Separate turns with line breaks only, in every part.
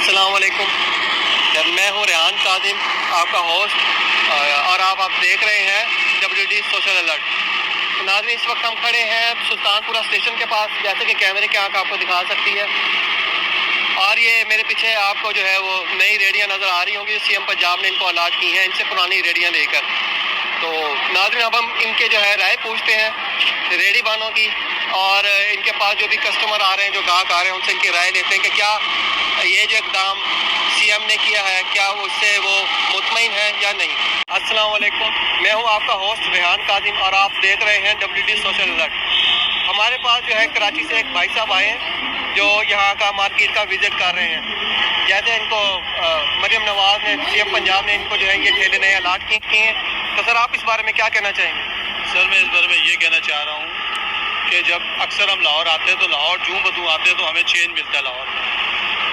السلام علیکم، میں ہوں ریحان کاظم، آپ کا ہوسٹ، اور آپ دیکھ رہے ہیں WD سوشل الرٹ۔ ناظرین، اس وقت ہم کھڑے ہیں سلطان پورہ اسٹیشن کے پاس، جیسے کہ کیمرے کی آنکھ آپ کو دکھا سکتی ہے، اور یہ میرے پیچھے آپ کو جو ہے وہ نئی ریڑیاں نظر آ رہی ہوں گی۔ CM پنجاب نے ان کو الاٹ کی ہیں ان سے پرانی ریڑیاں لے کر۔ تو ناظرین، اب ہم ان کے جو ہے رائے پوچھتے ہیں ریڑی بانوں کی، اور ان کے پاس جو بھی کسٹمر آ رہے ہیں، جو گاہک آ رہے ہیں، ان سے ان کی رائے لیتے ہیں کہ کیا یہ جو اقدام CM نے کیا ہے، کیا وہ اس سے وہ مطمئن ہے یا نہیں۔ السلام علیکم، میں ہوں آپ کا ہوسٹ ریحان کاظم، اور آپ دیکھ رہے ہیں WD سوشل الرٹ۔ ہمارے پاس جو ہے کراچی سے ایک بھائی صاحب آئے ہیں جو یہاں کا مارکیٹ کا وزٹ کر رہے ہیں۔ جیسے ان کو مریم نواز نے، CM پنجاب نے ان کو جو ہے یہ ٹھیلے نئے الاٹ کیے ہیں، تو سر آپ اس بارے میں کیا کہنا چاہیں گے؟
سر، میں اس بارے میں یہ کہنا چاہ رہا ہوں کہ جب اکثر ہم لاہور آتے ہیں تو لاہور جوں بدوں آتے ہیں تو ہمیں چینج ملتا ہے لاہور میں۔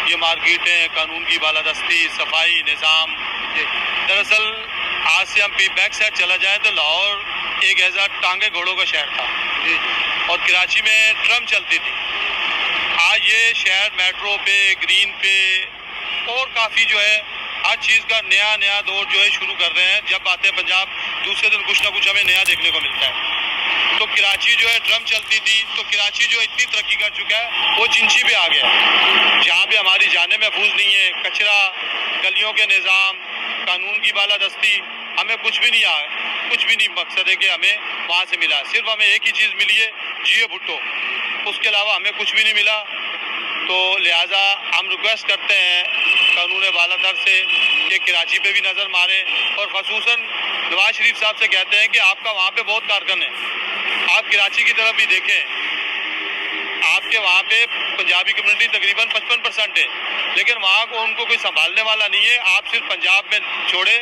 یہ مارکیٹیں، قانون کی بالادستی، صفائی نظام، دراصل آج سے ہم بیک سائڈ چلا جائیں تو لاہور ایک ایسا ٹانگے گھوڑوں کا شہر تھا، اور کراچی میں ٹرم چلتی تھی۔ آج یہ شہر میٹرو پہ، گرین پہ، اور کافی جو ہے ہر چیز کا نیا دور جو ہے شروع کر رہے ہیں۔ جب آتے ہیں پنجاب، دوسرے دن کچھ نہ کچھ ہمیں نیا دیکھنے کو ملتا ہے۔ تو کراچی جو ہے ڈرم چلتی تھی، تو کراچی جو اتنی ترقی کر چکا ہے وہ چنچی پہ آ گیا، جہاں پہ ہماری جانیں محفوظ نہیں ہے، کچرا، گلیوں کے نظام، قانون کی بالادستی، ہمیں کچھ بھی نہیں مقصد ہے کہ ہمیں وہاں سے ملا۔ صرف ہمیں ایک ہی چیز ملی ہے، جیو بھٹو، اس کے علاوہ ہمیں کچھ بھی نہیں ملا۔ تو لہٰذا ہم ریکویسٹ کرتے ہیں قانون بالادر سے کہ کراچی پہ بھی نظر ماریں، اور خصوصاً نواز شریف صاحب سے کہتے ہیں کہ آپ کا وہاں پہ بہت کارکن ہے، آپ کراچی کی طرف بھی دیکھیں۔ آپ کے وہاں پہ پنجابی کمیونٹی تقریباً 55% ہے، لیکن وہاں کو ان کو کوئی سنبھالنے والا نہیں ہے۔ آپ صرف پنجاب میں چھوڑے،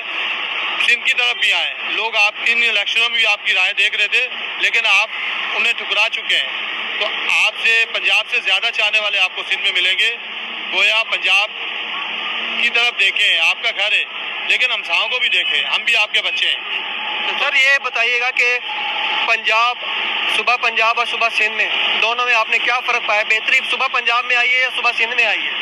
سندھ کی طرف بھی آئیں، لوگ آپ ان الیکشنوں میں بھی آپ کی رائے دیکھ رہے تھے، لیکن آپ انہیں ٹھکرا چکے ہیں۔ تو آپ سے، پنجاب سے زیادہ چاہنے والے آپ کو سندھ میں ملیں گے۔ گویا پنجاب کی طرف دیکھیں، آپ کا گھر ہے، لیکن ہمساؤں کو بھی دیکھیں، ہم بھی آپ کے بچے ہیں۔
تو سر یہ بتائیے گا کہ پنجاب، صبح پنجاب اور صبح سندھ میں دونوں میں آپ نے کیا فرق پایا؟ بہتری صبح پنجاب میں آئی ہے یا صبح سندھ میں آئی ہے؟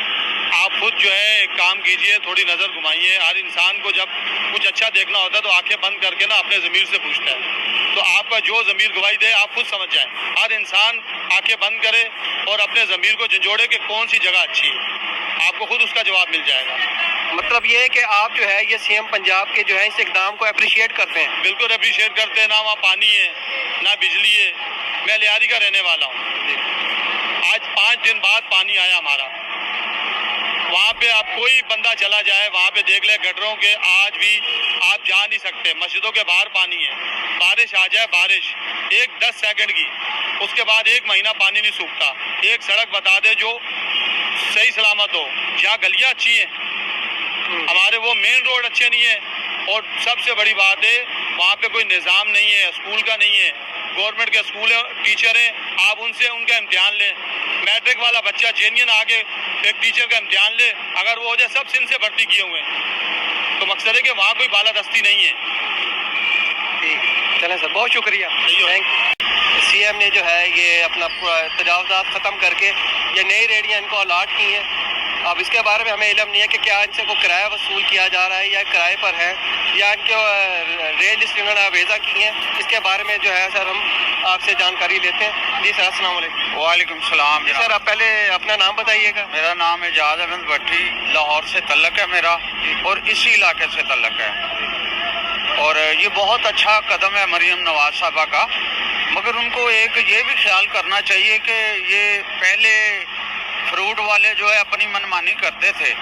آپ خود جو ہے ایک کام کیجئے، تھوڑی نظر گھمائیے۔ ہر انسان کو جب کچھ اچھا دیکھنا ہوتا ہے تو آنکھیں بند کر کے نا اپنے ضمیر سے پوچھتا ہے۔ تو آپ کا جو ضمیر گواہی دے آپ خود سمجھ جائیں۔ ہر انسان آنکھیں بند کرے اور اپنے ضمیر کو جھنجھوڑے کہ کون سی جگہ اچھی ہے، آپ کو خود اس کا جواب مل جائے گا۔
مطلب یہ ہے کہ آپ جو ہے یہ CM پنجاب کے جو ہے اس اقدام کو اپریشیٹ کرتے ہیں؟
بالکل اپریشیٹ کرتے ہیں۔ نہ وہاں پانی ہے، نہ بجلی ہے۔ میں لیاری کا رہنے والا ہوں، آج 5 دن بعد پانی آیا ہمارا۔ وہاں پہ آپ کوئی بندہ چلا جائے، وہاں پہ دیکھ لے گٹروں کے آج بھی آپ جا نہیں سکتے، مسجدوں کے باہر پانی ہے۔ بارش آ جائے، بارش 10 سیکنڈ کی، اس کے بعد 1 مہینہ پانی نہیں سوکھتا۔ ایک سڑک بتا دے جو صحیح سلامت ہو، جہاں گلیاں اچھی ہیں، ہمارے وہ مین روڈ اچھے نہیں ہیں، اور سب سے بڑی بات ہے وہاں پہ کوئی نظام نہیں ہے، اسکول کا نہیں ہے۔ گورنمنٹ کے اسکول ٹیچر ہیں، آپ ان سے ان کا امتحان لیں۔ میٹرک والا بچہ جینین آگے ایک ٹیچر کا امتحان لے، اگر وہ ہو جائے، سب سندھ سے بھرتی کیے ہوئے ہیں۔ تو مقصد ہے کہ وہاں کوئی بالادستی نہیں ہے۔
چلیں سر، بہت شکریہ۔ CM نے جو ہے یہ اپنا تجاوزات ختم کر کے یہ نئی ریڑیاں ان کو الاٹ کی ہیں۔ اب اس کے بارے میں ہمیں علم نہیں ہے کہ کیا ان سے کوئی کرایہ وصول کیا جا رہا ہے یا کرائے پر ہے، یا ان کے ریل لسٹ انہوں نے آویزہ کی ہیں۔ اس کے بارے میں جو ہے سر ہم آپ سے جانکاری لیتے ہیں۔ جی سر، السلام علیکم۔
وعلیکم السلام۔
جی سر، آپ پہلے اپنا نام بتائیے گا۔
میرا نام اعجاز احمد بھٹی، لاہور سے تعلق ہے میرا، اور اسی علاقے سے تعلق ہے، اور یہ بہت اچھا قدم ہے مریم نواز صاحبہ کا، مگر ان کو ایک یہ بھی خیال کرنا چاہیے کہ یہ پہلے فروٹ والے جو ہے اپنی منمانی کرتے تھے،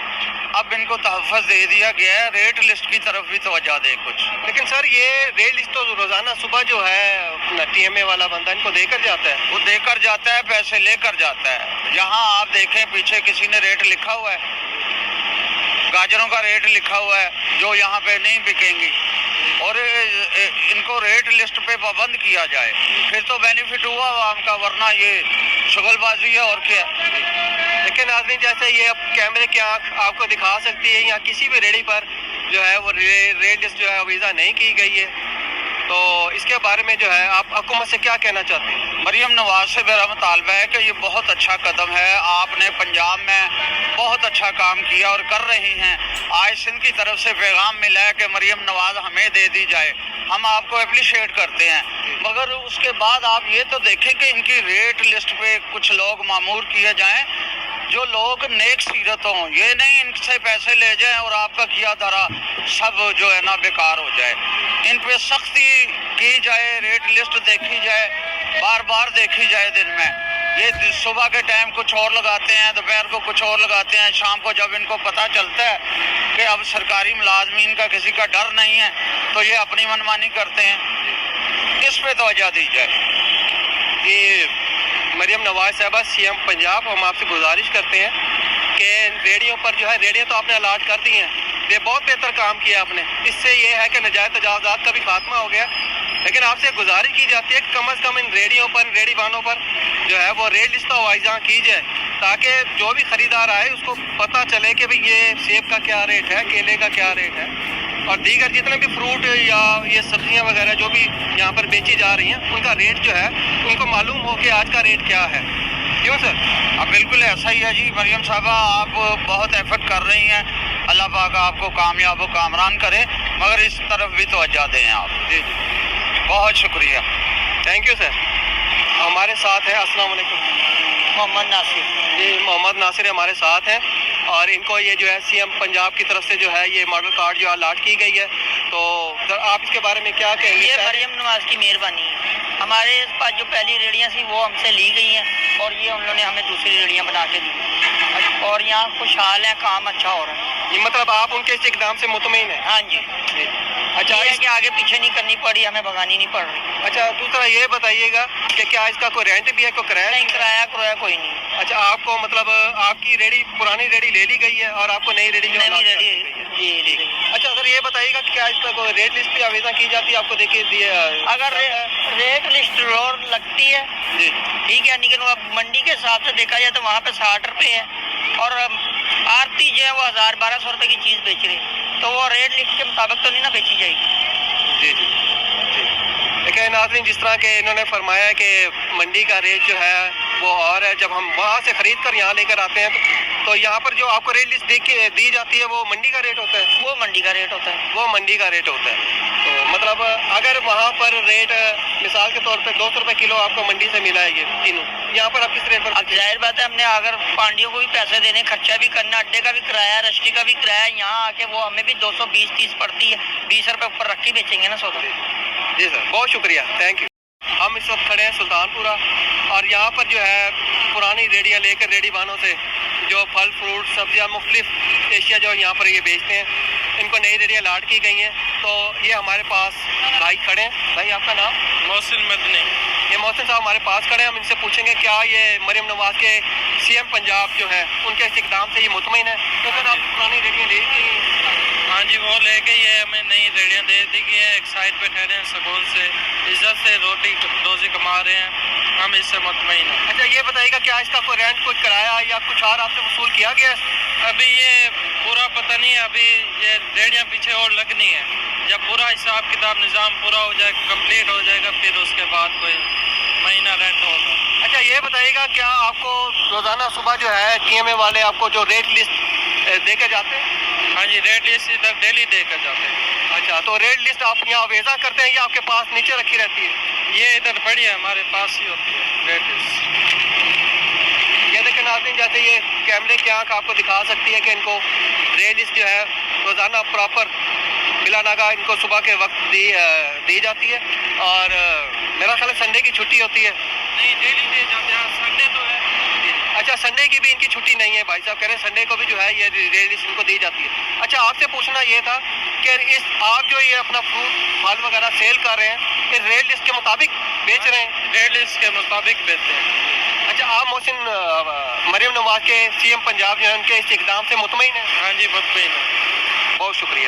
اب ان کو تحفظ دے دیا گیا ہے، ریٹ لسٹ کی طرف بھی توجہ دے کچھ۔
لیکن سر یہ ریل لسٹ تو روزانہ صبح جو ہے TMA والا بندہ ان کو دے کر جاتا ہے،
وہ دے کر جاتا ہے، پیسے لے کر جاتا ہے۔ یہاں آپ دیکھیں پیچھے کسی نے ریٹ لکھا ہوا ہے، گاجروں کا ریٹ لکھا ہوا ہے جو یہاں پہ نہیں بکیں گی، اور ان کو ریٹ لسٹ پہ پابند کیا جائے، پھر تو بینیفٹ ہوا عوام کا، ورنہ یہ شغل بازی ہے اور کیا۔
لیکن آدمی جیسے یہ اب کیمرے کی آنکھ آپ کو دکھا سکتی ہے، یا کسی بھی ریڑھی پر جو ہے وہ ریل لسٹ جو ہے ویزا نہیں کی گئی ہے، تو اس کے بارے میں جو ہے آپ حکومت سے کیا کہنا چاہتے ہیں؟
مریم نواز سے میرا مطالبہ ہے کہ یہ بہت اچھا قدم ہے. آپ نے پنجاب میں بہت اچھا کام کیا اور کر رہی ہیں. آج سندھ کی طرف سے پیغام ملا ہے کہ مریم نواز ہمیں دے دی جائے. ہم آپ کو اپریشیٹ کرتے ہیں, مگر اس کے بعد آپ یہ تو دیکھیں کہ ان کی ریٹ لسٹ پہ کچھ لوگ معمور کیے جائیں جو لوگ نیک سیرت ہوں. یہ نہیں ان سے پیسے لے جائیں اور آپ کا کیا دھرا سب جو ہے نا بیکار ہو جائے. ان پہ سختی کی جائے, ریٹ لسٹ دیکھی جائے, بار بار دیکھی جائے. دن میں یہ صبح کے ٹائم کچھ اور لگاتے ہیں, دوپہر کو کچھ اور لگاتے ہیں, شام کو جب ان کو پتہ چلتا ہے کہ اب سرکاری ملازمین کا کسی کا ڈر نہیں ہے تو یہ اپنی منمانی کرتے ہیں. اس پہ توجہ دی جائے.
یہ مریم نواز صاحبہ سی ایم پنجاب, ہم آپ سے گزارش کرتے ہیں کہ ریڈیو پر جو ہے, ریڈیو تو آپ نے الاٹ کر دی ہیں, یہ بہت بہتر کام کیا آپ نے. اس سے یہ ہے کہ نجائز تجاوزات کا بھی خاتمہ ہو گیا, لیکن آپ سے گزارش کی جاتی ہے کہ کم از کم ان ریڈیو پر, ریڈی وانوں پر جو ہے وہ ریٹ لسٹ وائزاں کی جائے, تاکہ جو بھی خریدار آئے اس کو پتہ چلے کہ بھئی یہ سیب کا کیا ریٹ ہے, کیلے کا کیا ریٹ ہے, اور دیگر جتنے بھی فروٹ یا یہ سبزیاں وغیرہ جو بھی یہاں پر بیچی جا رہی ہیں ان کا ریٹ جو ہے ان کو معلوم ہو کہ آج کا ریٹ کیا ہے. کیوں سر؟
اب بالکل ایسا ہی ہے جی. مریم صاحبہ آپ بہت ایفرٹ کر رہی ہیں, اللہ پاک آپ کو کامیاب و کامران کرے, مگر اس طرف بھی توجہ دیں آپ.
جی جی,
بہت شکریہ.
Thank you sir. ہمارے ساتھ ہیں, السلام علیکم,
محمد ناصر.
جی محمد ناصر ہمارے ساتھ ہیں, اور ان کو یہ جو ہے سی ایم پنجاب کی طرف سے جو ہے یہ ماڈل کارڈ جو الاٹ کی گئی ہے, تو آپ اس کے بارے میں کیا کہیں گے؟
یہ مریم نواز کی مہربانی ہے. ہمارے پاس جو پہلی ریڑیاں تھیں وہ ہم سے لی گئی ہیں اور یہ انہوں نے ہمیں دوسری ریڑیاں بنا کے دی, اور یہاں خوشحال ہیں, کام اچھا ہو رہا ہے.
یہ مطلب آپ ان کے اس اقدام سے مطمئن ہیں؟
ہاں جی.
اچھا,
یہ ہے کہ آگے پیچھے نہیں کرنی پڑی, ہمیں بھگانی نہیں پڑ رہی.
اچھا دوسرا یہ بتائیے گا کہ کیا اس کا کوئی رینٹ بھی ہے, کوئی کرایہ؟
نہیں, کرایہ کوئی نہیں.
اچھا, آپ کو مطلب آپ کی ریڑی پرانی ریڑی لے لی گئی ہے اور آپ کو نئی ریڑی جو
نئی ریڑی جی لی گئی.
اچھا سر یہ بتائیے گا کہ کیا اس کا کوئی ریٹ لسٹ پہ آویزن کی جاتی ہے آپ کو؟ دیکھیے
اگر ریٹ لسٹ روڈ لگتی ہے
جی
ٹھیک ہے, لیکن اب منڈی کے حساب سے دیکھا جائے تو وہاں پہ 60 روپے ہے, اور آرتی جو ہے وہ 1000-1200 روپے کی چیز بیچ رہی ہے, تو وہ ریٹ لسٹ کے مطابق تو نہیں نا بیچی جائے گی.
جی جی جی. لیکن ناظرین جس طرح کہ انہوں نے فرمایا کہ منڈی کا ریٹ جو ہے وہ اور ہے, جب ہم وہاں سے خرید کر یہاں لے کر آتے ہیں تو یہاں پر جو آپ کو ریٹ لسٹ دی جاتی ہے وہ منڈی کا ریٹ ہوتا ہے.
وہ منڈی کا ریٹ ہوتا ہے.
وہ منڈی کا ریٹ ہوتا ہے. تو مطلب اگر وہاں پر ریٹ مثال کے طور پہ 200 روپے کلو آپ کو منڈی سے ملا ہے یہ تینوں, یہاں پر آپ کس ریٹ پر؟
اب ظاہر بات ہے ہم نے اگر پانڈیوں کو بھی پیسے دینے, خرچہ بھی کرنا, اڈے کا بھی کرایہ, رشٹی کا بھی کرایہ, یہاں آ کے وہ ہمیں بھی 220-30 پڑتی ہے, 20 روپے اوپر رکھ کے بیچیں گے نا سودا.
جی سر بہت شکریہ, تھینک یو. ہم اس وقت کھڑے ہیں سلطان پورہ, اور یہاں پر جو ہے پرانی ریڑیاں لے کر ریڑی وانوں سے جو پھل فروٹ سبزیاں مختلف اشیاء جو یہاں پر یہ بیچتے ہیں, ان کو نئی ریڑیاں الاٹ کی گئی ہیں. تو یہ ہمارے پاس بھائی کھڑے ہیں. بھائی آپ کا نام؟
محسن مدنی.
یہ محسن صاحب ہمارے پاس کھڑے ہیں, ہم ان سے پوچھیں گے کیا یہ مریم نواز کے سی ایم پنجاب جو ہے ان کے اس اقدام سے یہ مطمئن ہے؟ تو سر آپ پرانی ریڑیاں لے کے
ہاں جی, وہ لے کے یہ ہمیں نئی ریڑیاں دے دی گئی ہیں. ایک سائڈ پہ ٹھہرے ہیں, سکون سے عزت سے روزی کما رہے ہیں, ہم اس سے مطمئن ہیں.
اچھا یہ بتائیے گا کیا اس کا کوئی رینٹ, کوئی کرایہ یا کچھ اور آپ سے وصول کیا گیا ہے؟
ابھی یہ پورا پتہ نہیں ہے, ابھی یہ ریڑیاں پیچھے اور لگنی ہے. جب پورا حساب کتاب نظام پورا ہو جائے, کمپلیٹ ہو جائے گا, پھر اس کے بعد کوئی مہینہ رینٹ ہوگا.
اچھا یہ بتائیے گا کیا آپ کو روزانہ صبح جو ہے ٹی ایم اے والے آپ کو جو ریٹ لسٹ دے کے جاتے ہیں؟
ہاں جی, ریٹ لسٹ ادھر ڈیلی دے کر جاتے ہیں.
اچھا, تو ریٹ لسٹ آپ یہاں آویزاں کرتے ہیں یا آپ کے پاس نیچے رکھی رہتی ہے؟
یہ ادھر پڑی ہے, ہمارے پاس ہی ہوتی ہے ریٹ لسٹ.
یہ دیکھیں ناظرین, جیسے یہ کیمرے کی آنکھ آپ کو دکھا سکتی ہے کہ ان کو ریٹ لسٹ جو ہے روزانہ پراپر بلا ناگا ان کو صبح کے وقت دی جاتی ہے, اور میرا خیال ہے سنڈے کی چھٹی ہوتی ہے.
نہیں, ڈیلی دے جاتے ہیں, سنڈے تو ہے.
اچھا, سنڈے کی بھی ان کی چھٹی نہیں ہے. بھائی صاحب کہہ رہے ہیں سنڈے کو بھی جو ہے یہ ریٹ لسٹ ان کو دی جاتی ہے. اچھا, آپ سے پوچھنا یہ تھا کہ آپ جو یہ اپنا فروٹ پھل وغیرہ سیل کر رہے ہیں یہ ریٹ لسٹ کے مطابق بیچ رہے ہیں؟
ریٹ لسٹ کے مطابق بیچتے ہیں.
اچھا, آپ محسن مریم نواز کے سی ایم پنجاب جو ہے ان کے اس اقدام سے مطمئن ہیں؟
ہاں جی, مطمئن ہے.
بہت شکریہ.